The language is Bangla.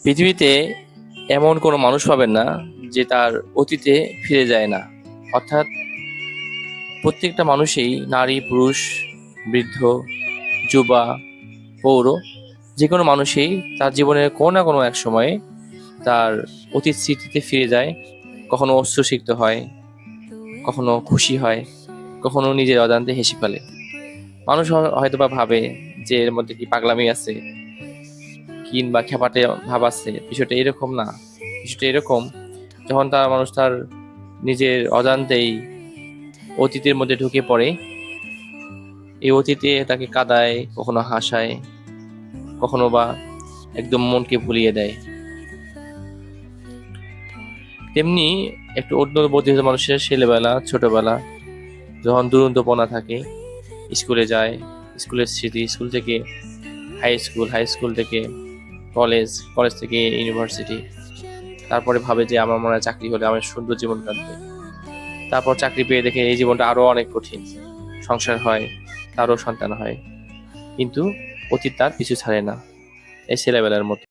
পৃথিবীতে এমন কোনো মানুষ পাবেন না যে তার অতীতে ফিরে যায় না। অর্থাৎ প্রত্যেকটা মানুষই, নারী পুরুষ বৃদ্ধ যুবা পৌর, যে কোনো মানুষই তার জীবনের কোনো না কোনো এক সময়ে তার অতীত স্মৃতিতে ফিরে যায়। কখনো অশ্রুসিক্ত হয়, কখনো খুশি হয়, কখনো নিজের অজান্তে হেসে ফেলে। মানুষ হয়তোবা ভাবে যে এর মধ্যে কি পাগলামি আছে কিংবা খেপাটে ভাব আছে। বিষয়টা এরকম না। বিষয়টা এরকম, যখন মানুষ তার নিজের অজান্তেই অতীতের মধ্যে ঢুকে পড়ে, এই অতীতে তাকে কাঁদায়, কখনো হাসায়, কখনো বা একদম মনকে ভুলিয়ে দেয়। তেমনি একটু অন্য বর্ধিত মানুষের ছেলেবেলা, ছোটবেলা, যখন দুরন্তপনা থাকে, স্কুলে যায়, স্কুলের স্মৃতি, স্কুল থেকে হাই স্কুল থেকে কলেজ, কলেজ থেকে ইউনিভার্সিটি, তারপরে ভাবে যে আমার মনে হয় চাকরি হলে আমার সুন্দর জীবন কাটবে। তারপর চাকরি পেয়ে দেখে এই জীবনটা আরো অনেক কঠিন, সংসার হয়, তারও সন্তান হয়, কিন্তু অতীত তার পিছু ছাড়ে না, এই ছেলেবেলার মতো।